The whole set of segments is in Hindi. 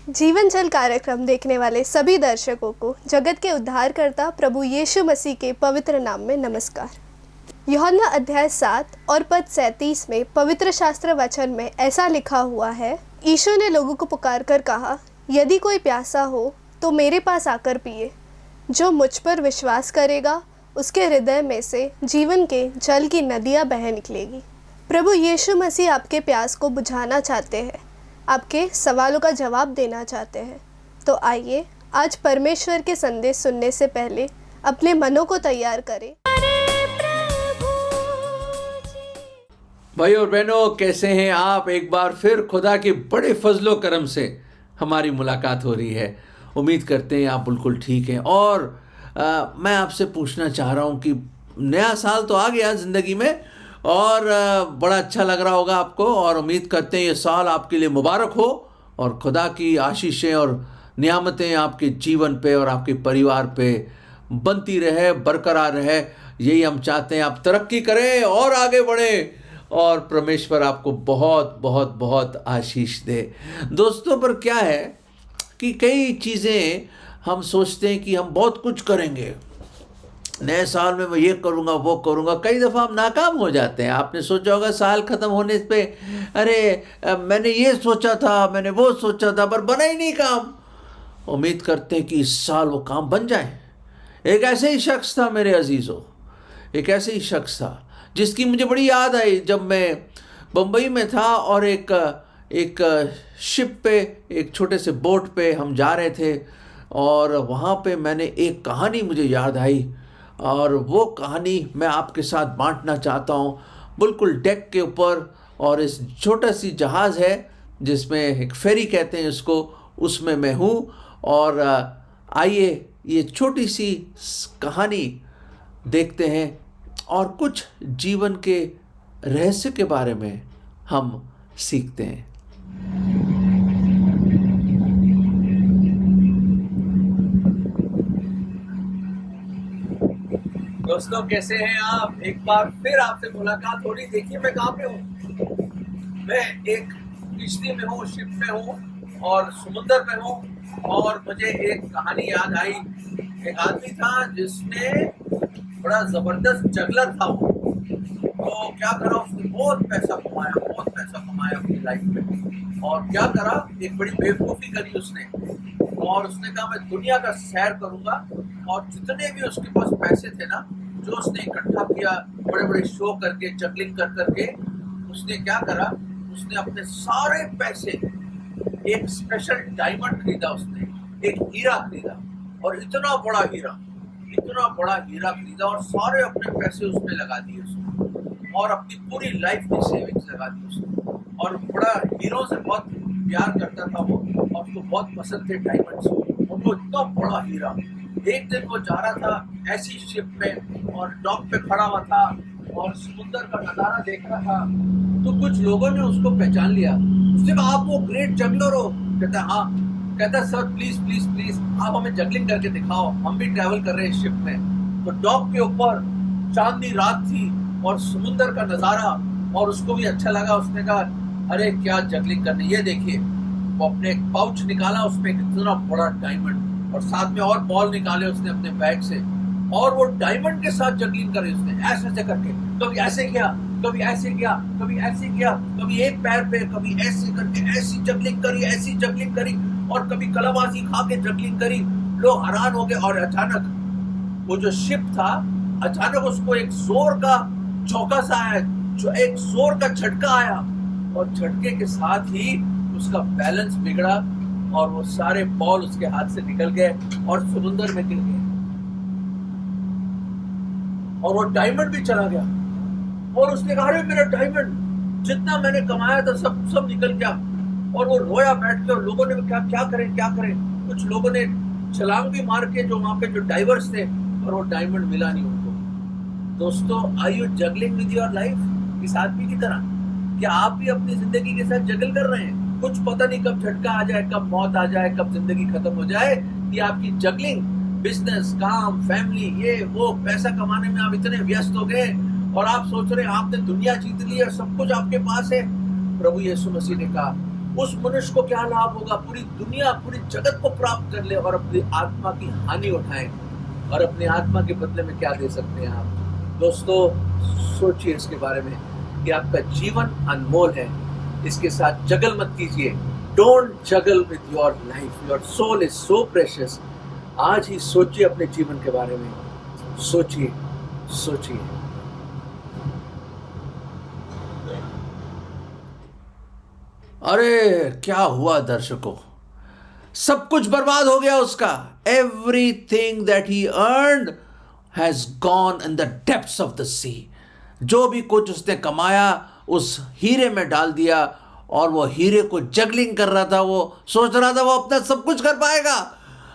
जीवन जल कार्यक्रम देखने वाले सभी दर्शकों को जगत के उद्धारकर्ता प्रभु यीशु मसीह के पवित्र नाम में नमस्कार। यूहन्ना अध्याय 7 और पद 37 में पवित्र शास्त्र वचन में ऐसा लिखा हुआ है, यीशु ने लोगों को पुकार कर कहा, यदि कोई प्यासा हो तो मेरे पास आकर पिए। जो मुझ पर विश्वास करेगा उसके हृदय में से जीवन के जल की नदियाँ बह निकलेगी। प्रभु यीशु मसीह आपके प्यास को बुझाना चाहते हैं, आपके सवालों का जवाब देना चाहते हैं। तो आइए आज परमेश्वर के संदेश सुनने से पहले अपने मनों को तैयार करें। भाई और बहनों, कैसे हैं आप? एक बार फिर खुदा के बड़े फजलो करम से हमारी मुलाकात हो रही है। उम्मीद करते हैं आप बिल्कुल ठीक हैं। और मैं आपसे पूछना चाह रहा हूं कि नया साल तो आ गया ज़िंदगी में और बड़ा अच्छा लग रहा होगा आपको, और उम्मीद करते हैं ये साल आपके लिए मुबारक हो और खुदा की आशीषें और नियामतें आपके जीवन पे और आपके परिवार पे बनती रहे, बरकरार रहे। यही हम चाहते हैं। आप तरक्की करें और आगे बढ़ें और परमेश्वर आपको बहुत बहुत बहुत आशीष दे। दोस्तों, पर क्या है कि कई चीज़ें हम सोचते हैं कि हम बहुत कुछ करेंगे, नए साल में मैं ये करूँगा वो करूँगा। कई दफ़ा हम नाकाम हो जाते हैं। आपने सोचा होगा साल ख़त्म होने पे, अरे मैंने ये सोचा था, मैंने वो सोचा था, पर बना ही नहीं काम। उम्मीद करते हैं कि इस साल वो काम बन जाए। एक ऐसे ही शख्स था मेरे अजीज़ों, एक ऐसे ही शख्स था जिसकी मुझे बड़ी याद आई जब मैं बम्बई में था और एक शिप पे, एक छोटे से बोट पे हम जा रहे थे और वहाँ पे मैंने एक कहानी मुझे याद आई और वो कहानी मैं आपके साथ बांटना चाहता हूँ। बिल्कुल डेक के ऊपर, और इस छोटा सी जहाज़ है जिसमें एक फेरी कहते हैं उसको, उसमें मैं हूँ। और आइए ये छोटी सी कहानी देखते हैं और कुछ जीवन के रहस्य के बारे में हम सीखते हैं। दोस्तों, कैसे हैं आप? एक बार फिर आपसे मुलाकात हो रही। देखिए मैं कहाँ पे हूँ। मैं एक किश्ती में हूँ, शिप में हूँ और समुद्र में हूँ। और मुझे एक कहानी याद आई। एक आदमी था जिसने बड़ा जबरदस्त जगलर था वो। तो क्या करा उसने, बहुत पैसा कमाया अपनी लाइफ में। और क्या करा, एक बड़ी बेवकूफ़ी करी उसने। और उसने कहा मैं दुनिया का सैर करूंगा, और जितने भी उसके पास पैसे थे ना, जो उसने इकट्ठा किया बड़े बड़े शो करके, जगलिंग कर करके, उसने क्या करा, उसने अपने सारे पैसे, एक स्पेशल डायमंड खरीदा उसने, एक हीरा खरीदा, और इतना बड़ा हीरा खरीदा और सारे अपने पैसे उसमें लगा दिए उसने, और अपनी पूरी लाइफ की सेविंग्स लगा दी उसने। और बड़ा हीरो से बहुत प्यार करता था वो, और उसको बहुत पसंद थे डायमंड्स। और वो इतना बड़ा हीरा, एक दिन वो जा रहा था ऐसी शिप में और डॉक पे खड़ा हुआ था और समुद्र का नज़ारा देख रहा था। तो कुछ लोगों ने उसको पहचान लिया। उसने कहा आप वो ग्रेट जगलर हो? कहता हाँ। कहता सर प्लीज प्लीज प्लीज आप हमें जगलिंग करके दिखाओ, हम भी ट्रैवल कर रहे हैं शिप में। तो डॉक के ऊपर चांदनी रात थी और समुद्र का नज़ारा, और उसको भी अच्छा लगा। उसने कहा अरे क्या जगलिंग करनी, ये देखिए। वो अपने एक पाउच निकाला, उसमें इतना बड़ा डायमंड, और साथ में और बॉल निकाले उसने अपने बैग से, और वो डायमंड के साथ जगलिंग करी उसने ऐसे ऐसे करके। कभी ऐसे किया, कभी ऐसे किया, कभी ऐसे किया, कभी एक पैर पे, कभी ऐसे करके ऐसी जगलिंग करी, और कभी कलाबाजी खा के जगलिंग करी। लोग हैरान हो गए। और अचानक वो जो शिप था, अचानक उसको एक जोर का झोंका सा आया, जो एक जोर का झटका आया, और झटके के साथ ही उसका बैलेंस बिगड़ा और वो सारे बॉल उसके हाथ से निकल गए और समुद्र में गिर गए, और वो डायमंड भी चला गया। और उसने कहा अरे मेरा डायमंड, जितना मैंने कमाया था सब निकल गया। और वो रोया बैठ के, और लोगों ने क्या करें। कुछ लोगों ने छलांग भी मार के, जो वहां पे जो डाइवर्स थे, और वो डायमंड मिला नहीं उनको। दोस्तों, are you juggling with your life? इस आदमी की तरह क्या आप भी अपनी जिंदगी के साथ जगल कर रहे हैं? कुछ पता नहीं कब झटका आ जाए, कब मौत आ जाए, कब जिंदगी खत्म हो जाए। ये आपकी जगलिंग, बिजनेस, काम, फैमिली, ये वो, पैसा कमाने में आप इतने व्यस्त हो गए और आप सोच रहे हैं आपने दुनिया जीत ली है, सब कुछ आपके पास है। प्रभु यीशु मसीह ने कहा उस मनुष्य को क्या लाभ होगा? पूरी दुनिया, पूरी जगत को प्राप्त कर ले और अपनी आत्मा की हानि उठाए, और अपनी आत्मा के बदले में क्या दे सकते हैं आप? दोस्तों, सोचिए इसके बारे में कि आपका जीवन अनमोल है, इसके साथ जगल मत कीजिए। Don't juggle with your life, your soul is so precious. आज ही सोचिए अपने जीवन के बारे में, सोचिए सोचिए। अरे क्या हुआ दर्शकों, सब कुछ बर्बाद हो गया उसका। Everything that he earned has gone in the depths of the sea. जो भी कुछ उसने कमाया उस हीरे में डाल दिया, और वो हीरे को जगलिंग कर रहा था। वो सोच रहा था वो अपना सब कुछ कर पाएगा,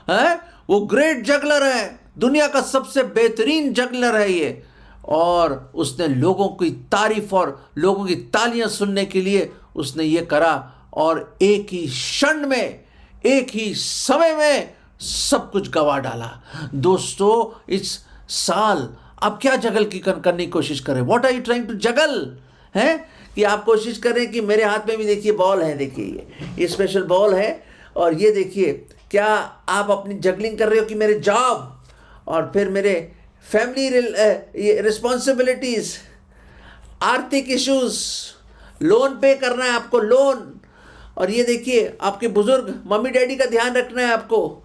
है? वो ग्रेट जगलर है, दुनिया का सबसे बेहतरीन जगलर है ये। और उसने लोगों की तारीफ और लोगों की तालियां सुनने के लिए उसने ये करा, और एक ही क्षण में, एक ही समय में सब कुछ गवा डाला। दोस्तों, इस साल आप क्या जगल की करने की कोशिश करें? What are you trying to juggle? है कि आप कोशिश करें कि मेरे हाथ में भी देखिए बॉल है, देखिए ये स्पेशल बॉल है, और ये देखिए, क्या आप अपनी जगलिंग कर रहे हो कि मेरे जॉब और फिर मेरे फैमिली रिस्पॉन्सिबिलिटीज, आर्थिक इश्यूज, लोन पे करना है आपको, लोन, और ये देखिए आपके बुजुर्ग मम्मी डैडी का ध्यान रखना है आपको,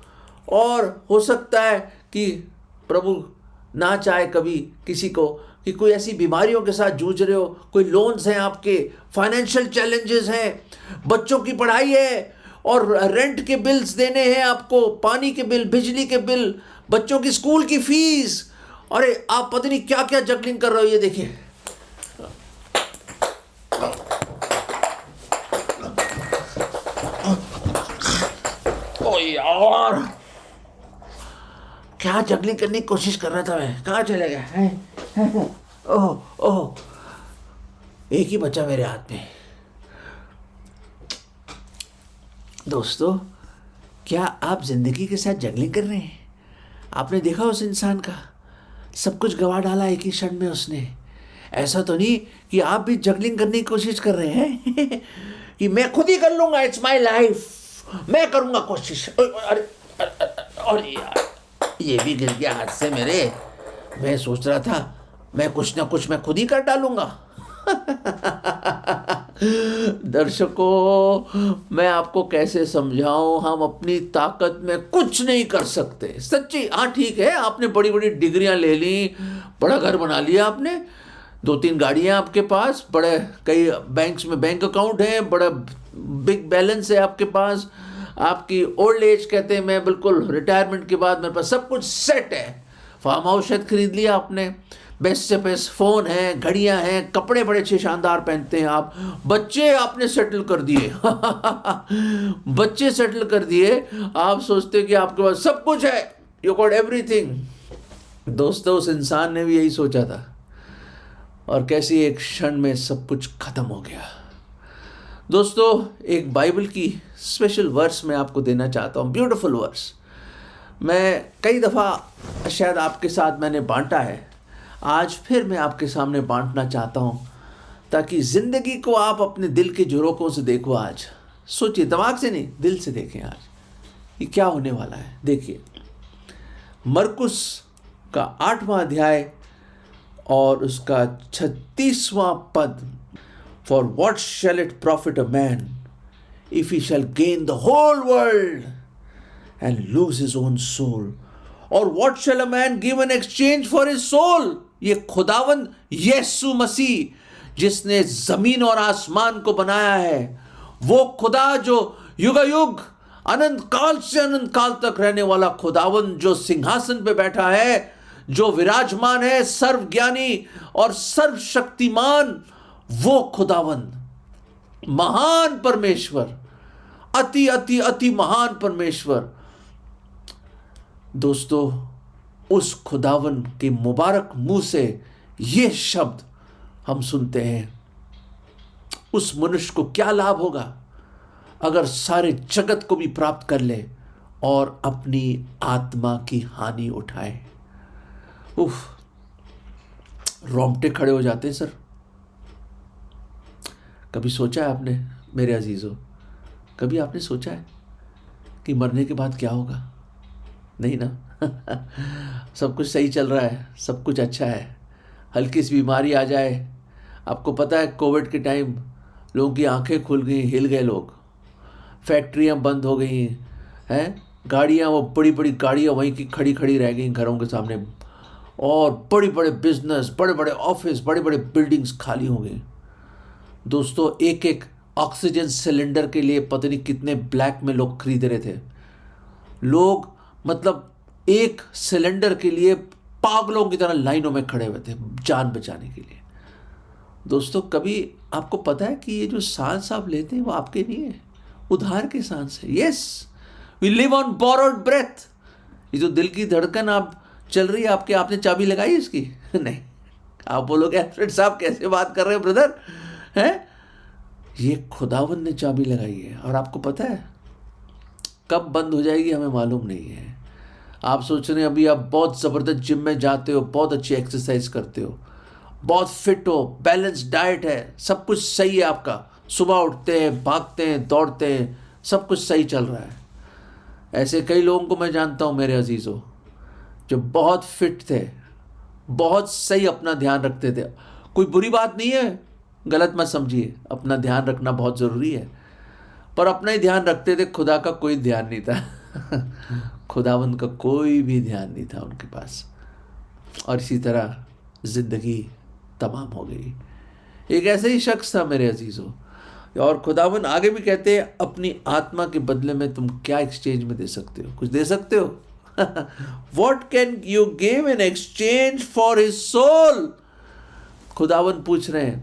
और हो सकता है कि प्रभु ना चाहे कभी किसी को कि कोई ऐसी बीमारियों के साथ जूझ रहे हो, कोई लोन्स हैं आपके, फाइनेंशियल चैलेंजेस हैं, बच्चों की पढ़ाई है, और रेंट के बिल्स देने हैं आपको, पानी के बिल, बिजली के बिल, बच्चों की स्कूल की फीस। अरे आप पता नहीं क्या क्या जगलिंग कर रहे हो। ये देखिए, ओ यार, क्या जगलिंग करने की कोशिश कर रहा था मैं, कहाँ चले गया? ओह ओह, एक ही बचा मेरे हाथ में। दोस्तों, क्या आप जिंदगी के साथ जगलिंग कर रहे हैं? आपने देखा उस इंसान का, सब कुछ गवा डाला एक ही क्षण में उसने। ऐसा तो नहीं कि आप भी जगलिंग करने की कोशिश कर रहे हैं कि मैं खुद ही कर लूंगा, इट्स माय लाइफ, मैं करूंगा कोशिश। अरे यार, ये भी गिर गया हाथ से मेरे। मैं सोच रहा था मैं कुछ ना कुछ मैं खुद ही कर डालूंगा। दर्शकों, मैं आपको कैसे समझाऊं, हम अपनी ताकत में कुछ नहीं कर सकते, सच्ची। हाँ ठीक है, आपने बड़ी बड़ी डिग्रियां ले ली, बड़ा घर बना लिया आपने, 2-3 गाड़ियां आपके पास, बड़े कई बैंक्स में बैंक अकाउंट है, बड़ा बिग बैलेंस है आपके पास, आपकी ओल्ड एज कहते हैं, मैं बिल्कुल रिटायरमेंट के बाद मेरे पास सब कुछ सेट है। फार्म हाउस शायद खरीद लिया आपने, बेस्ट से बेस्ट फ़ोन है, घड़ियां हैं, कपड़े बड़े अच्छे शानदार पहनते हैं आप, बच्चे आपने सेटल कर दिए बच्चे सेटल कर दिए। आप सोचते कि आपके पास सब कुछ है, यू गॉट एवरीथिंग। दोस्तों, उस इंसान ने भी यही सोचा था, और कैसी एक क्षण में सब कुछ खत्म हो गया। दोस्तों, एक बाइबल की स्पेशल वर्स मैं आपको देना चाहता हूँ, ब्यूटीफुल वर्स। मैं कई दफ़ा शायद आपके साथ मैंने बांटा है, आज फिर मैं आपके सामने बांटना चाहता हूँ, ताकि ज़िंदगी को आप अपने दिल के झरोकों से देखो। आज सोचिए, दिमाग से नहीं, दिल से देखें आज ये क्या होने वाला है। देखिए, मरकुस का 8वां अध्याय और उसका 36वां पद। For what shall it profit a man if he shall gain the whole world and lose his own soul, or what shall a man give in exchange for his soul. ये खुदावंद यीशु मसीह, जिसने जमीन और आसमान को बनाया है, वो खुदा जो युगायुग अनंत काल से अनंत काल तक रहने वाला खुदावंद, जो सिंहासन पे बैठा है, जो विराजमान है, सर्वज्ञानी और सर्वशक्तिमान, वो खुदावंद, महान परमेश्वर, अति अति अति महान परमेश्वर। दोस्तों, उस खुदावन के मुबारक मुंह से ये शब्द हम सुनते हैं, उस मनुष्य को क्या लाभ होगा अगर सारे जगत को भी प्राप्त कर ले और अपनी आत्मा की हानि उठाए। उफ, रोंगटे खड़े हो जाते हैं सर। कभी सोचा है आपने मेरे अजीजों, कभी आपने सोचा है कि मरने के बाद क्या होगा? नहीं ना। सब कुछ सही चल रहा है, सब कुछ अच्छा है, हल्की सी बीमारी आ जाए। आपको पता है कोविड के टाइम लोगों की आंखें खुल गई, हिल गए लोग, फैक्ट्रियां बंद हो गई हैं, गाड़ियां, वो बड़ी बड़ी गाड़ियां वहीं की खड़ी खड़ी रह गई घरों के सामने, और बड़े बड़े बिजनेस, बड़े बड़े ऑफिस, बड़े बड़े बिल्डिंग्स खाली हो गई। दोस्तों, एक एक ऑक्सीजन सिलेंडर के लिए पता नहीं कितने ब्लैक में लोग खरीद रहे थे। लोग मतलब एक सिलेंडर के लिए पागलों की तरह लाइनों में खड़े हुए थे जान बचाने के लिए। दोस्तों, कभी आपको पता है कि ये जो सांस आप लेते हैं वो आपके नहीं है, उधार के सांस है। Yes, we live on borrowed breath. ये जो दिल की धड़कन आप चल रही है आपके, आपने चाबी लगाई इसकी? नहीं। आप बोलोगे एल्फ्रेड साहब कैसे बात कर रहे हो ब्रदर, हैं? ये खुदावंद ने चाबी लगाई है, और आपको पता है कब बंद हो जाएगी हमें मालूम नहीं है। आप सोच रहे हैं अभी आप बहुत ज़बरदस्त जिम में जाते हो, बहुत अच्छी एक्सरसाइज करते हो, बहुत फिट हो, बैलेंस डाइट है, सब कुछ सही है आपका, सुबह उठते हैं, भागते हैं, दौड़ते हैं, सब कुछ सही चल रहा है। ऐसे कई लोगों को मैं जानता हूँ मेरे अजीज़ों, जो बहुत फिट थे, बहुत सही अपना ध्यान रखते थे। कोई बुरी बात नहीं है, गलत मत समझिए, अपना ध्यान रखना बहुत ज़रूरी है, पर अपना ही ध्यान रखते थे, खुदा का कोई ध्यान नहीं था। खुदावंद का कोई भी ध्यान नहीं था उनके पास, और इसी तरह ज़िंदगी तमाम हो गई। एक ऐसे ही शख्स था मेरे अजीज़ों, और खुदावंद आगे भी कहते हैं अपनी आत्मा के बदले में तुम क्या एक्सचेंज में दे सकते हो? कुछ दे सकते हो? What can you give in exchange for his soul? खुदावंद पूछ रहे हैं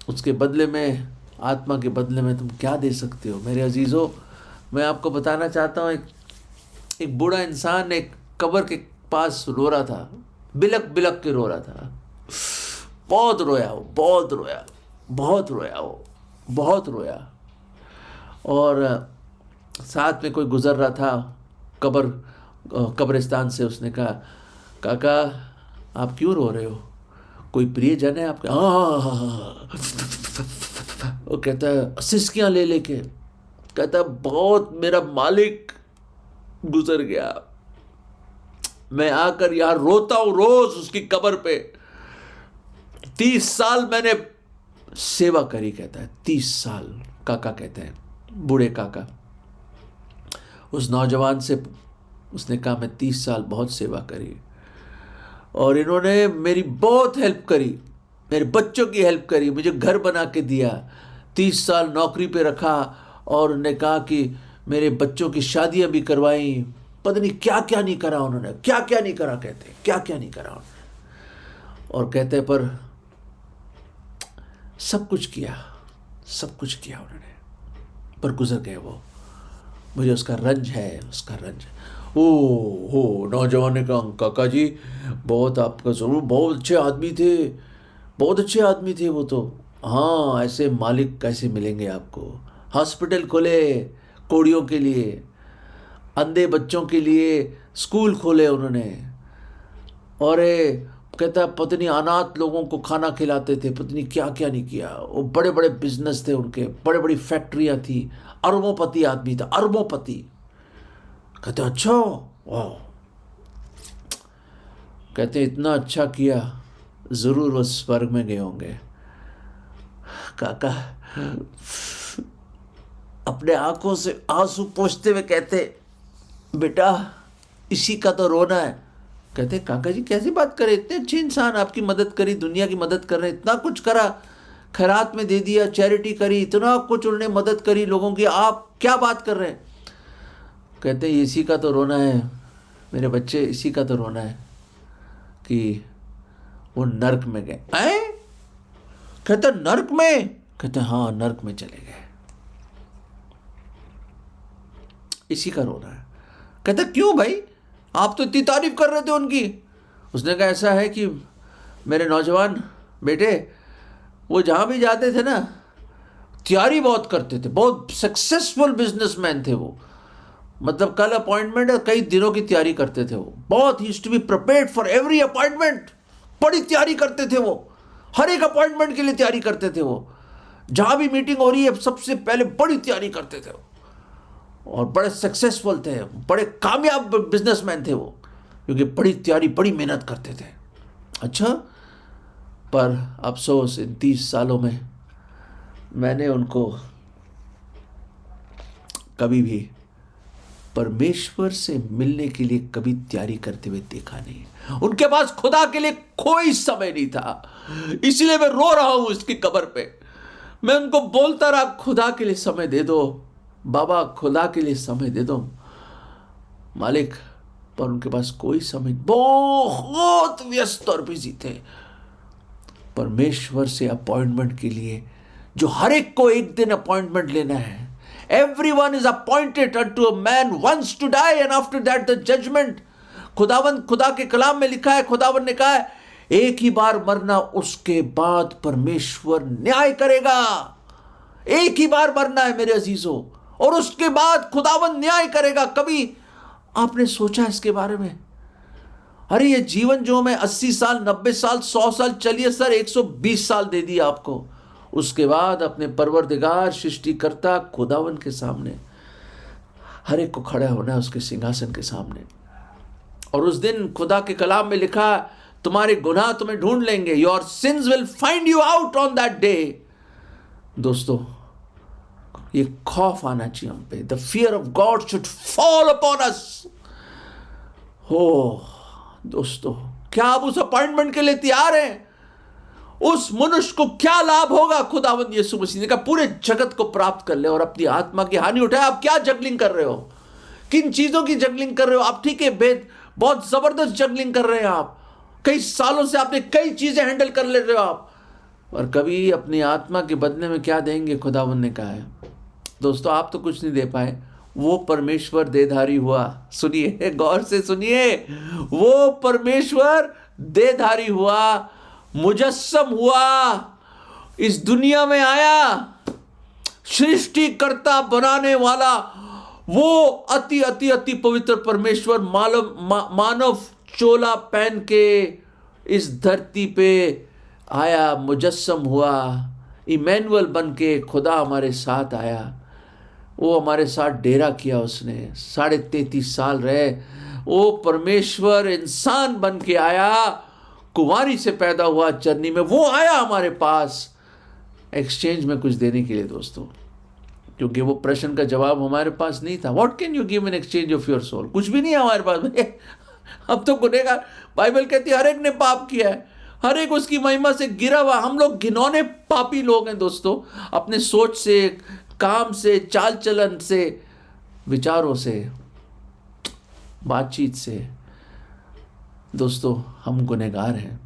उसके बदले में, आत्मा के बदले में तुम क्या दे सकते हो? मेरे अजीज़ों, मैं आपको बताना चाहता हूँ, एक बूढ़ा इंसान एक कब्र के पास रो रहा था, बिलक बिलक के रो रहा था। बहुत रोया वो, बहुत रोया, बहुत रोया वो, बहुत रोया। और साथ में कोई गुजर रहा था कब्रिस्तान से। उसने कहा, काका आप क्यों रो रहे हो? कोई प्रियजन है आपके? हाँ। वो कहता है सिसकियाँ ले लेके, कहता है बहुत, मेरा मालिक गुजर गया, मैं आकर यहाँ रोता हूँ रोज उसकी कब्र पे। 30 साल मैंने सेवा करी, कहता है 30 साल। काका कहते हैं, बूढ़े काका। उस नौजवान से उसने कहा मैं 30 साल बहुत सेवा करी, और इन्होंने मेरी बहुत हेल्प करी, मेरे बच्चों की हेल्प करी, मुझे घर बना के दिया, 30 साल नौकरी पे रखा, और उन्होंने कहा कि मेरे बच्चों की शादियां भी करवाई, पता नहीं क्या क्या नहीं करा उन्होंने, क्या क्या नहीं करा, कहते हैं क्या क्या नहीं करा उन्होंने। और कहते हैं पर सब कुछ किया, सब कुछ किया उन्होंने, पर गुजर गए वो। मुझे उसका रंज है, उसका रंज। ओ हो, नौजवान ने कहा काका जी बहुत आपका ज़रूर, बहुत अच्छे आदमी थे, बहुत अच्छे आदमी थे वो तो। हाँ, ऐसे मालिक कैसे मिलेंगे आपको? हॉस्पिटल खोले कोड़ियों के लिए, अंधे बच्चों के लिए स्कूल खोले उन्होंने, और कहता पता नहीं अनाथ लोगों को खाना खिलाते थे, पता नहीं क्या क्या नहीं किया। वो बड़े बड़े बिजनेस थे उनके, बड़े बड़ी फैक्ट्रियाँ थी, अरबोंपति आदमी था, अरबोंपति। कहते अच्छा, वाह। कहते इतना अच्छा किया, ज़रूर वो स्वर्ग में गए होंगे। काका अपने आंखों से आंसू पोंछते हुए कहते बेटा इसी का तो रोना है। कहते काका जी कैसी बात करें, इतने अच्छे इंसान, आपकी मदद करी, दुनिया की मदद कर रहे, इतना कुछ करा, खैरात में दे दिया, चैरिटी करी, इतना कुछ उन्होंने मदद करी लोगों की, आप क्या बात कर रहे हैं? कहते इसी का तो रोना है मेरे बच्चे, इसी का तो रोना है कि वो नर्क में गए। हैं? कहते नर्क में? कहते हाँ नर्क में चले गए, इसी का रोना है। कहते क्यों भाई, आप तो इतनी तारीफ कर रहे थे उनकी। उसने कहा ऐसा है कि मेरे नौजवान बेटे वो जहाँ भी जाते थे ना, तैयारी बहुत करते थे, बहुत सक्सेसफुल बिजनेसमैन थे वो। मतलब कल अपॉइंटमेंट है, कई दिनों की तैयारी करते थे वो, बहुत ही to be prepared for every appointment, बड़ी तैयारी करते थे वो, हर एक अपॉइंटमेंट के लिए तैयारी करते थे वो। जहाँ भी मीटिंग हो रही है सबसे पहले बड़ी तैयारी करते थे वो। और बड़े सक्सेसफुल थे, बड़े कामयाब बिजनेसमैन थे वो, क्योंकि बड़ी तैयारी, बड़ी मेहनत करते थे। अच्छा, पर अफसोस इन 30 सालों में मैंने उनको कभी भी परमेश्वर से मिलने के लिए कभी तैयारी करते हुए देखा नहीं। उनके पास खुदा के लिए कोई समय नहीं था, इसलिए मैं रो रहा हूं इसकी कब्र पे। मैं उनको बोलता रहा, खुदा के लिए समय दे दो बाबा, खुदा के लिए समय दे दो मालिक, पर उनके पास कोई समय, बहुत व्यस्त और बिजी थे। परमेश्वर से अपॉइंटमेंट के लिए, जो हर एक को एक दिन अपॉइंटमेंट लेना है, everyone is appointed unto a man once to die and after that the judgment। खुदा के कलाम में लिखा है, खुदावन ने कहा है, एक ही बार मरना, उसके बाद परमेश्वर न्याय करेगा। एक ही बार मरना है मेरे अजीजों, और उसके बाद खुदावन न्याय करेगा। कभी आपने सोचा इसके बारे में? अरे ये जीवन जो मैं 80 साल, 90 साल, 100 साल, चलिए सर 120 साल दे दिया आपको, उसके बाद अपने परवरदिगार, सृष्टिकर्ता खुदावन के सामने हर एक को खड़ा होना है, उसके सिंहासन के सामने। और उस दिन खुदा के कलाम में लिखा, तुम्हारे गुनाह तुम्हें ढूंढ लेंगे, your sins will find you out on that day. दोस्तों, ये खौफ आना चाहिए हम पे। The fear of God should fall upon us. हो दोस्तों, क्या आप उस अपॉइंटमेंट के लिए तैयार हैं? उस मनुष्य को क्या लाभ होगा? खुदावंद यीशु मसीह ने कहा पूरे जगत को प्राप्त कर ले और अपनी आत्मा की हानि उठाए। आप क्या जगलिंग कर रहे हो? किन चीजों की जगलिंग कर रहे हो आप? ठीक है, बहुत जबरदस्त जगलिंग कर रहे हैं आप। कई सालों से आपने कई चीजें हैंडल कर ले रहे हो आप, और कभी अपनी आत्मा के बदले में क्या देंगे? खुदावंद ने कहा है। दोस्तों, आप तो कुछ नहीं दे पाए, वो परमेश्वर देधारी हुआ। सुनिए, गौर से सुनिए, वो परमेश्वर देधारी हुआ, मुजस्सम हुआ, इस दुनिया में आया, सृष्टिकर्ता बनाने वाला वो अति अति अति पवित्र परमेश्वर मानव चोला पहन के इस धरती पे आया, मुजस्सम हुआ, इमैनुअल बन के खुदा हमारे साथ आया। वो हमारे साथ डेरा किया उसने, 33.5 साल रहे। वो परमेश्वर इंसान बन के आया, कुंवारी से पैदा हुआ, चरनी में वो आया हमारे पास एक्सचेंज में कुछ देने के लिए। दोस्तों, क्योंकि वो प्रश्न का जवाब हमारे पास नहीं था। What can you give in exchange of your soul? कुछ भी नहीं है हमारे पास। अब तो गुनहगार, बाइबल कहती है हर एक ने पाप किया है, हर एक उसकी महिमा से गिरा हुआ। हम लोग घिनौने पापी लोग हैं दोस्तों, अपने सोच से, काम से, चाल चलन से, विचारों से, बातचीत से। दोस्तों, हम गुनहगार हैं,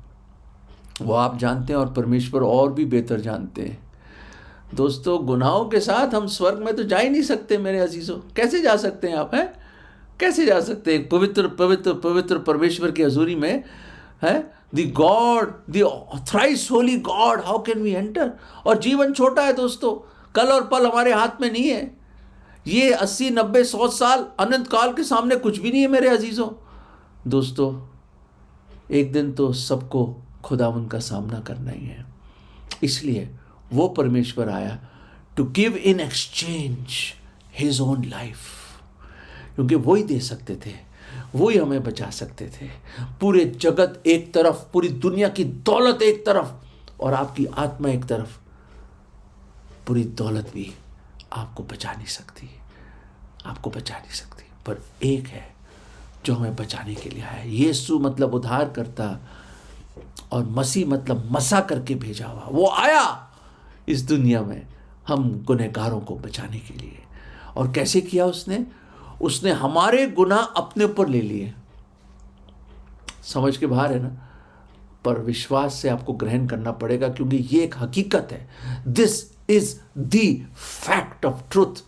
वो आप जानते हैं और परमेश्वर और भी बेहतर जानते हैं। दोस्तों, गुनाहों के साथ हम स्वर्ग में तो जा ही नहीं सकते मेरे अजीजों। कैसे जा सकते हैं आप? हैं कैसे जा सकते हैं? पवित्र पवित्र पवित्र परमेश्वर की हजूरी में है, the God, the thrice holy God, how can we enter? और जीवन छोटा है दोस्तों, कल और पल हमारे हाथ में नहीं है। ये 80, 90, 100 साल अनंत काल के सामने कुछ भी नहीं है मेरे अजीजों। दोस्तों, एक दिन तो सबको खुदावंद का सामना करना ही है। इसलिए वो परमेश्वर आया to give in exchange his own life, क्योंकि वो ही दे सकते थे, वो ही हमें बचा सकते थे। पूरे जगत एक तरफ, पूरी दुनिया की दौलत एक तरफ, और आपकी आत्मा एक तरफ। पूरी दौलत भी आपको बचा नहीं सकती, आपको बचा नहीं सकती, पर एक है जो हमें बचाने के लिए आया। यीशु मतलब उद्धार करता, और मसीह मतलब मसा करके भेजा हुआ। वो आया इस दुनिया में हम गुनहगारों को बचाने के लिए। और कैसे किया उसने? उसने हमारे गुनाह अपने ऊपर ले लिए। समझ के बाहर है ना? पर विश्वास से आपको ग्रहण करना पड़ेगा, क्योंकि ये एक हकीकत है। This is the fact of truth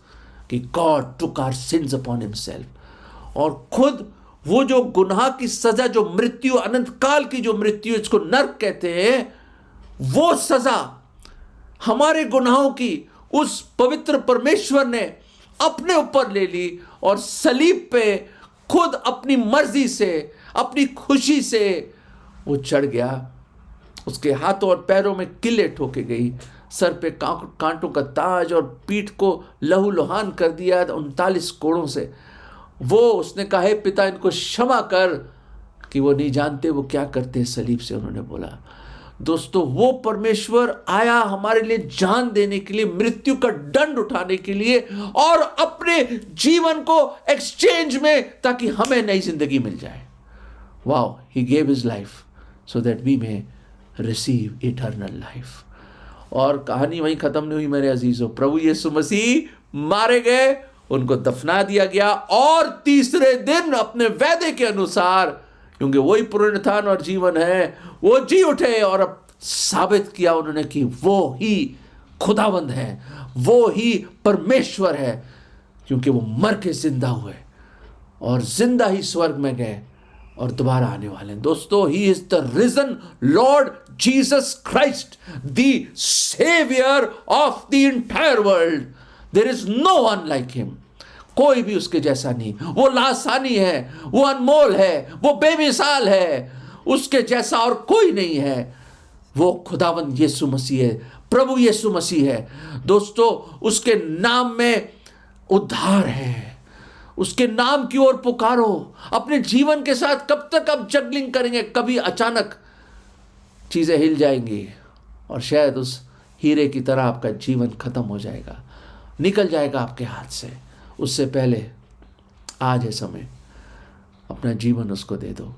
कि God took our sins upon himself. और खुद वो जो गुनाह की सजा, जो मृत्यु, अनंत काल की जो मृत्यु, इसको नर्क कहते हैं, वो सजा हमारे गुनाहों की उस पवित्र परमेश्वर ने अपने ऊपर ले ली, और सलीब पे खुद अपनी मर्जी से, अपनी खुशी से वो चढ़ गया। उसके हाथों और पैरों में किले ठोके गई, सर पे कांटों का ताज और पीठ को लहूलुहान कर दिया 39 कोड़ों से। वो उसने कहा, हे पिता इनको क्षमा कर कि वो नहीं जानते वो क्या करते हैं, सलीब से उन्होंने बोला। दोस्तों, वो परमेश्वर आया हमारे लिए जान देने के लिए, मृत्यु का दंड उठाने के लिए और अपने जीवन को एक्सचेंज में, ताकि हमें नई जिंदगी मिल जाए। Wow, he gave his life so that we may receive eternal life. और कहानी वहीं खत्म नहीं हुई मेरे अजीजों। प्रभु यीशु मसीह मारे गए, उनको दफना दिया गया और तीसरे दिन अपने वादे के अनुसार, क्योंकि वही पुनरुत्थान और जीवन है, वो जी उठे और अब साबित किया उन्होंने कि वो ही खुदावंद है, वो ही परमेश्वर है, क्योंकि वो मर के जिंदा हुए और जिंदा ही स्वर्ग में गए और दोबारा आने वाले हैं। दोस्तों, he is the reason Lord Jesus Christ, the saviour of the entire world. There is no one like him. कोई भी उसके जैसा नहीं। वो लासानी है, वो अनमोल है, वो बेमिसाल है, उसके जैसा और कोई नहीं है। वो खुदावंद यीशु मसीह है, प्रभु यीशु मसीह है। दोस्तों, उसके नाम में उद्धार है। उसके नाम की ओर पुकारो। अपने जीवन के साथ कब तक आप जगलिंग करेंगे? कभी अचानक चीजें हिल जाएंगी और शायद उस हीरे की तरह आपका जीवन खत्म हो जाएगा, निकल जाएगा आपके हाथ से। उससे पहले आज है समय, अपना जीवन उसको दे दो,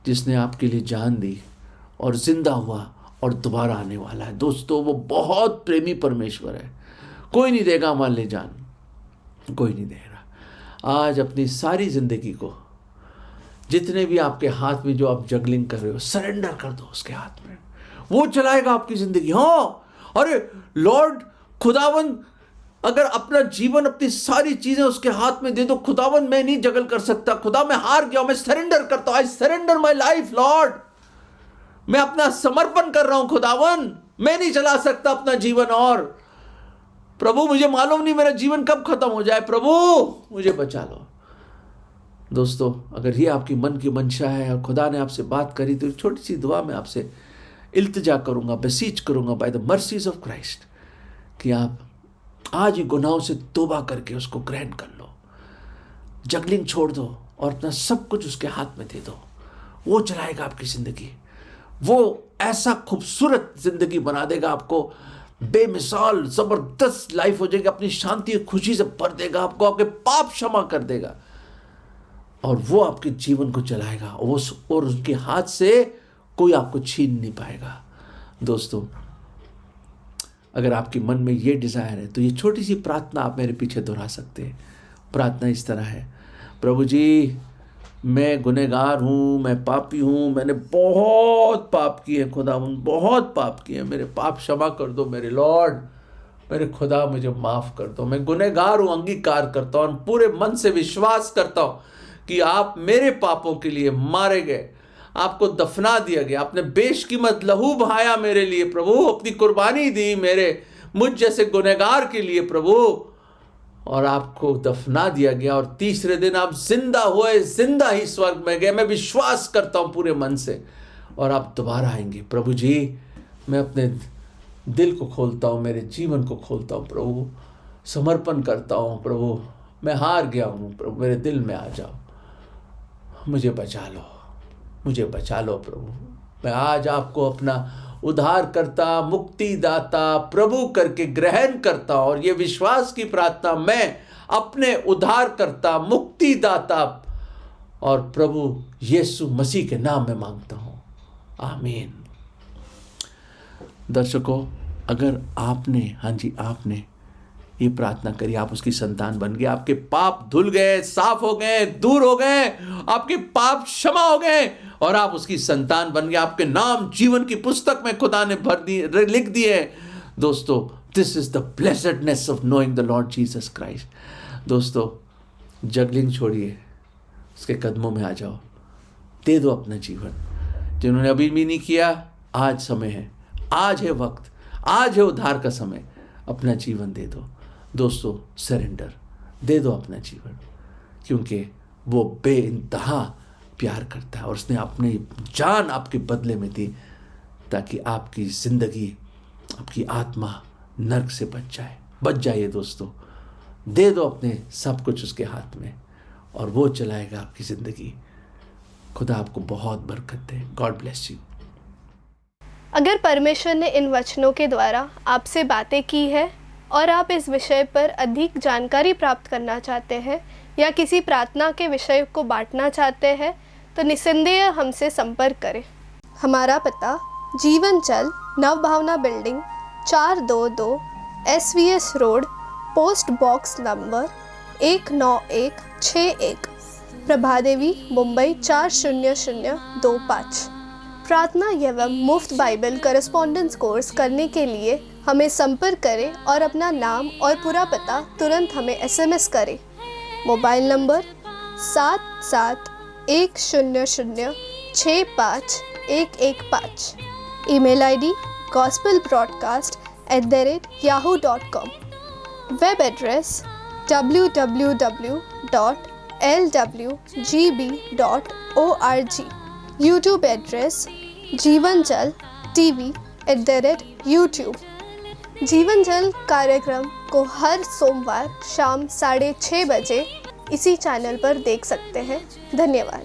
जिसने आपके लिए जान दी और जिंदा हुआ और दोबारा आने वाला है। दोस्तों, वो बहुत प्रेमी परमेश्वर है। कोई नहीं देगा हमारे लिए जान, कोई नहीं देगा। आज अपनी सारी जिंदगी को, जितने भी आपके हाथ में जो आप जगलिंग कर रहे हो, सरेंडर कर दो उसके हाथ में। वो चलाएगा आपकी जिंदगी। हाँ, अरे लॉर्ड खुदावंद, अगर अपना जीवन, अपनी सारी चीजें उसके हाथ में दे दो। खुदावंद, मैं नहीं जगल कर सकता, खुदा मैं हार गया, मैं सरेंडर करता हूं। I surrender my life Lord. मैं अपना समर्पण कर रहा हूं खुदावंद, मैं नहीं चला सकता अपना जीवन और। प्रभु, मुझे मालूम नहीं मेरा जीवन कब खत्म हो जाए, प्रभु मुझे बचा लो। दोस्तों, अगर ये आपकी मन की मंशा है और खुदा ने आपसे बात करी, तो एक छोटी सी दुआ में आपसे इल्तिजा करूंगा, बेसीज करूंगा by the mercies of Christ, कि आप आज ही गुनाहों से तौबा करके उसको ग्रहण कर लो। जगलिंग छोड़ दो और अपना सब कुछ उसके हाथ में दे दो। वो चलाएगा आपकी जिंदगी। वो ऐसा खूबसूरत जिंदगी बना देगा आपको, बेमिसाल जबरदस्त लाइफ हो जाएगी। अपनी शांति और खुशी से भर देगा आपको, आपके पाप क्षमा कर देगा और वो आपके जीवन को चलाएगा और उसके हाथ से कोई आपको छीन नहीं पाएगा। दोस्तों, अगर आपके मन में ये डिज़ायर है, तो ये छोटी सी प्रार्थना आप मेरे पीछे दोहरा सकते हैं। प्रार्थना इस तरह है, प्रभु जी, मैं गुनहगार हूँ, मैं पापी हूँ, मैंने बहुत पाप किए खुदावंद, बहुत पाप किए, मेरे पाप क्षमा कर दो मेरे लॉर्ड, मेरे खुदा मुझे माफ़ कर दो। मैं गुनहगार हूँ, अंगीकार करता हूँ, पूरे मन से विश्वास करता हूँ कि आप मेरे पापों के लिए मारे गए, आपको दफना दिया गया, आपने बेशकीमत लहू बहाया मेरे लिए प्रभु, अपनी कुर्बानी दी मुझ जैसे गुनहगार के लिए प्रभु, और आपको दफना दिया गया और तीसरे दिन आप जिंदा हुए, जिंदा ही स्वर्ग में गए। मैं विश्वास करता हूँ पूरे मन से, और आप दोबारा आएंगे। प्रभु जी, मैं अपने दिल को खोलता हूँ, मेरे जीवन को खोलता हूँ प्रभु, समर्पण करता हूँ प्रभु, मैं हार गया हूँ प्रभु, मेरे दिल में आ जाओ, मुझे बचा लो, मुझे बचा लो प्रभु। मैं आज आपको अपना उद्धारकर्ता, मुक्तिदाता प्रभु करके ग्रहण करता हूं, और ये विश्वास की प्रार्थना मैं अपने उद्धारकर्ता, मुक्तिदाता और प्रभु यीशु मसीह के नाम में मांगता हूं, आमीन। दर्शकों, अगर आपने, हाँ जी, आपने ये प्रार्थना करी, आप उसकी संतान बन गए, आपके पाप धुल गए, साफ हो गए, दूर हो गए, आपके पाप क्षमा हो गए और आप उसकी संतान बन गए, आपके नाम जीवन की पुस्तक में खुदा ने भर दिए, लिख दिए। दोस्तों, this is the blessedness of knowing the Lord Jesus Christ. दोस्तों, जगलिंग छोड़िए, उसके कदमों में आ जाओ, दे दो अपना जीवन। जिन्होंने अभी भी नहीं किया, आज समय है, आज है वक्त, आज है उद्धार का समय, अपना जीवन दे दो। दोस्तों, सरेंडर, दे दो अपना जीवन, क्योंकि वो बेइंतहा प्यार करता है और उसने अपनी जान आपके बदले में दी, ताकि आपकी ज़िंदगी आपकी आत्मा नर्क से बच जाइए दोस्तों। दे दो अपने सब कुछ उसके हाथ में और वो चलाएगा आपकी ज़िंदगी। खुदा आपको बहुत बरकत दे। God bless you. अगर परमेश्वर ने इन वचनों के द्वारा आपसे बातें की है और आप इस विषय पर अधिक जानकारी प्राप्त करना चाहते हैं या किसी प्रार्थना के विषय को बांटना चाहते हैं तो निस्संदेह हमसे संपर्क करें। हमारा पता जीवन चल Navbhavna building 422 SVS road, post box number 19161, Prabhadevi, Mumbai 40025। प्रार्थना एवं मुफ्त बाइबल करस्पॉन्डेंस कोर्स करने के लिए हमें संपर्क करें और अपना नाम और पूरा पता तुरंत हमें SMS करें। Mobile number 7710065115। Email ID gospelbroadcast@yahoo.com। Web address www.lwgb.org। YouTube address जीवन जल TV@YouTube। जीवन जल कार्यक्रम को हर सोमवार शाम 6:30 बजे इसी चैनल पर देख सकते हैं। धन्यवाद।